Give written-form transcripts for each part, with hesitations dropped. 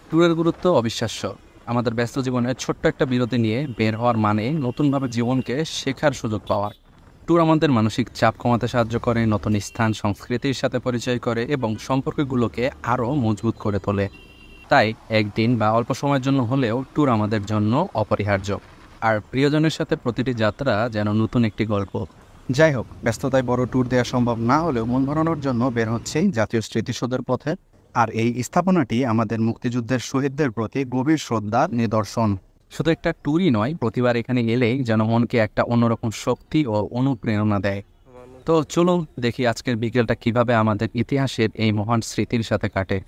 ট্যুরের গুরুত্ব অবিশ্বাস্য। আমাদের ব্যস্ত জীবনে ছোট্ট একটা বিরতি নিয়ে বের হওয়ার মানে নতুনভাবে জীবনকে শেখার সুযোগ পাওয়া। ট্যুর আমাদের মানসিক চাপ কমাতে সাহায্য করে, নতুন স্থান সংস্কৃতির সাথে পরিচয় করে এবং সম্পর্কগুলোকে আরও মজবুত করে তোলে। তাই একদিন বা অল্প সময়ের জন্য হলেও ট্যুর আমাদের জন্য অপরিহার্য। আর প্রিয়জনের সাথে প্রতিটি যাত্রা যেন নতুন একটি গল্প। যাই হোক, ব্যস্ততায় বড় ট্যুর দেওয়া সম্ভব না হলেও মন ভরানোর জন্য বের হচ্ছে জাতীয় স্মৃতিসৌধের পথে। আর এই স্থাপনাটি আমাদের মুক্তিযুদ্ধের শহীদদের প্রতি গভীর শ্রদ্ধার নিদর্শন। শুধু একটা ট্যুরই নয়, প্রতিবার এখানে এলেই যেন মনকে একটা অন্যরকম শক্তি ও অনুপ্রেরণা দেয়। তো চলুন দেখি আজকের বিকেলটা কিভাবে আমাদের ইতিহাসের এই মহান স্মৃতির সাথে কাটে।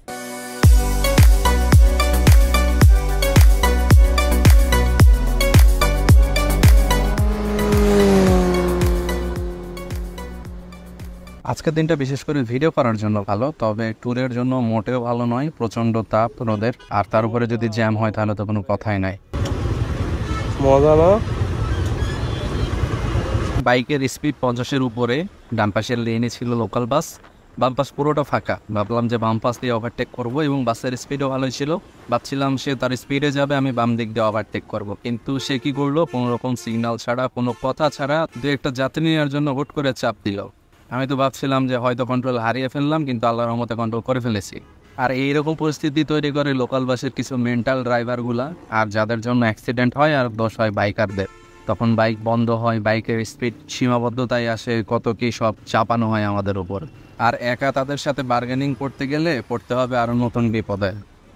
আজকের দিনটা বিশেষ করে ভিডিও করার জন্য ভালো, তবে ট্যুরের জন্য মোটেও ভালো নয়। প্রচণ্ড তাপ রোদের, আর তার উপরে যদি জ্যাম হয় তাহলে তো কোনো কথাই নাই। মজা না? বাইকের স্পিড 50-এর উপরে। ডান পাশের লেনে ছিল লোকাল বাস, বাম পাশ পুরোটা ফাঁকা। ভাবলাম যে বাম পাশ দিয়ে ওভারটেক করব, এবং বাসের স্পিডও ভালোই ছিল। ভাবছিলাম সে তার স্পিডে যাবে, আমি বাম দিক দিয়ে ওভারটেক করব, কিন্তু সে কি করলো, কোনো রকম সিগন্যাল ছাড়া, কোনো কথা ছাড়া দু একটা যাত্রী নেওয়ার জন্য হুট করে চাপ দিল। আমি তো ভাবছিলাম যে হয়তো কন্ট্রোল হারিয়ে ফেললাম, কিন্তু আল্লাহর রহমতে কন্ট্রোল করে ফেলেছি। আর এইরকম পরিস্থিতি তৈরি করে লোকাল বাসের কিছু মেন্টাল ড্রাইভারগুলা, আর যাদের জন্য অ্যাক্সিডেন্ট হয় আর দোষ হয় বাইকারদের। তখন বাইক বন্ধ হয়, বাইকের স্পিড সীমাবদ্ধতায় আসে, কত কি সব চাপানো হয় আমাদের উপর। আর একা তাদের সাথে বার্গেনিং করতে গেলে পড়তে হবে আরও নতুন বিপদে।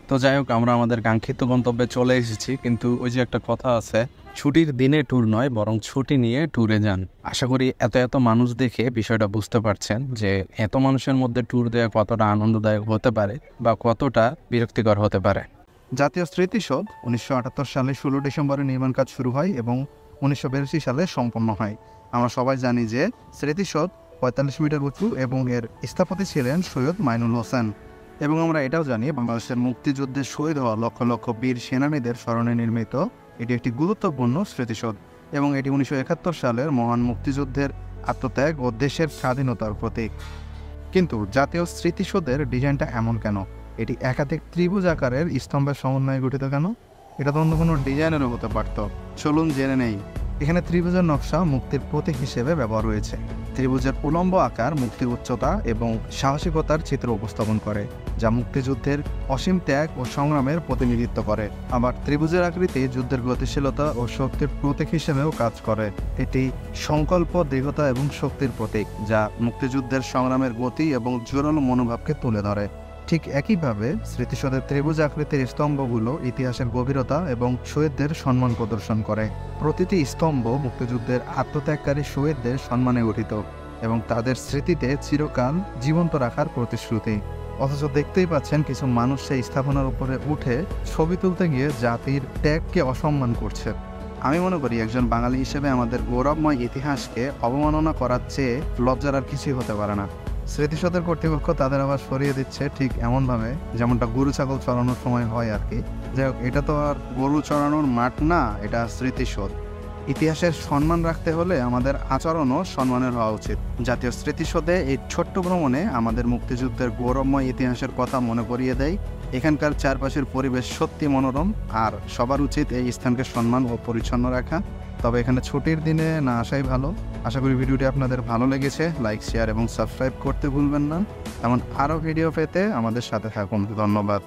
তো যাই হোক, আমরা আমাদের কাঙ্ক্ষিত গন্তব্যে চলে এসেছি, কিন্তু ওই যে একটা কথা আছে, ছুটির দিনে ট্যুর নয় বরং ছুটি নিয়ে ট্যুরে যান। আশা করি এত এত মানুষ দেখে বিষয়টা বুঝতে পারছেন যে এত মানুষের মধ্যে ট্যুর দেওয়া কতটা আনন্দদায়ক হতে পারে বা কতটা বিরক্তিকর হতে পারে। জাতীয় স্মৃতিসৌধ 1978 সালে 16 ডিসেম্বরে নির্মাণ কাজ শুরু হয় এবং 1982 সালে সম্পন্ন হয়। আমরা সবাই জানি যে স্মৃতিসৌধ 45 মিটার উঁচু এবং এর স্থপতি ছিলেন সৈয়দ মাইনুল হোসেন। এবং আমরা এটাও জানি, বাংলাদেশের মুক্তিযুদ্ধে শহীদ হওয়া লক্ষ লক্ষ বীর সেনানীদের স্মরণে নির্মিত এটি একটি গুরুত্বপূর্ণ স্মৃতিসৌধ, এবং এটি 1971 সালের মহান মুক্তিযুদ্ধের আত্মত্যাগ ও দেশের স্বাধীনতার প্রতীক। কিন্তু জাতীয় স্মৃতিসৌধের ডিজাইনটা এমন কেন? এটি একাধিক ত্রিভুজ আকারের স্তম্ভের সমন্বয়ে গঠিত কেন? এটা তো অন্য কোনো ডিজাইনেরও হতে পারত। চলুন জেনে নেই। এখানে ত্রিভুজের নকশা মুক্তির প্রতীক হিসেবে ব্যবহার হয়েছে। ত্রিভুজের উলম্ব আকার মুক্তির উচ্চতা এবং সাহসিকতার চিত্র উপস্থাপন করে, যা মুক্তিযুদ্ধের অসীম ত্যাগ ও সংগ্রামের প্রতিনিধিত্ব করে। আবার ত্রিভুজের আকৃতি যুদ্ধের গতিশীলতা ও শক্তির প্রতীক হিসেবেও কাজ করে। এটি সংকল্প, দৃঢ়তা এবং শক্তির প্রতীক, যা মুক্তিযুদ্ধের সংগ্রামের গতি এবং জোরালো মনোভাবকে তুলে ধরে। ঠিক একইভাবে স্মৃতিসৌধের ত্রিভুজ আকৃতির স্তম্ভগুলো ইতিহাসের গভীরতা এবং শহীদদের সম্মান প্রদর্শন করে। প্রতিটি স্তম্ভ মুক্তিযুদ্ধের আত্মত্যাগকারী শহীদদের সম্মানে গঠিত এবং তাদের স্মৃতিতে চিরকাল জীবন্ত রাখার প্রতিশ্রুতি। অথচ দেখতেই পাচ্ছেন, কিছু মানুষ সেই স্থাপনার উপরে উঠে ছবি তুলতে গিয়ে জাতির ত্যাগকে অসম্মান করছে। আমি মনে করি, একজন বাঙালি হিসেবে আমাদের গৌরবময় ইতিহাসকে অবমাননা করার চেয়ে লজ্জার আর কিছুই হতে পারে না। স্মৃতিসৌধের কর্তৃপক্ষ তাদের আবার সরিয়ে দিচ্ছে ঠিক এমনভাবে যেমনটা গরু ছাগল চড়ানোর সময় হয় আর কি। যাই হোক, এটা তো আর গরু চড়ানোর মাঠ না, এটা স্মৃতিসৌধ। ইতিহাসের সম্মান রাখতে হলে আমাদের আচরণও সম্মানের হওয়া উচিত। জাতীয় স্মৃতিসৌধে এই ছোট্ট ভ্রমণে আমাদের মুক্তিযুদ্ধের গৌরবময় ইতিহাসের কথা মনে করিয়ে দেয়। এখানকার চারপাশের পরিবেশ সত্যি মনোরম, আর সবার উচিত এই স্থানকে সম্মান ও পরিচ্ছন্ন রাখা। তবে এখানে ছুটির দিনে না আসাই ভালো। আশা করি ভিডিওটি আপনাদের ভালো লেগেছে। লাইক, শেয়ার এবং সাবস্ক্রাইব করতে ভুলবেন না। এমন আরও ভিডিও পেতে আমাদের সাথে থাকুন। ধন্যবাদ।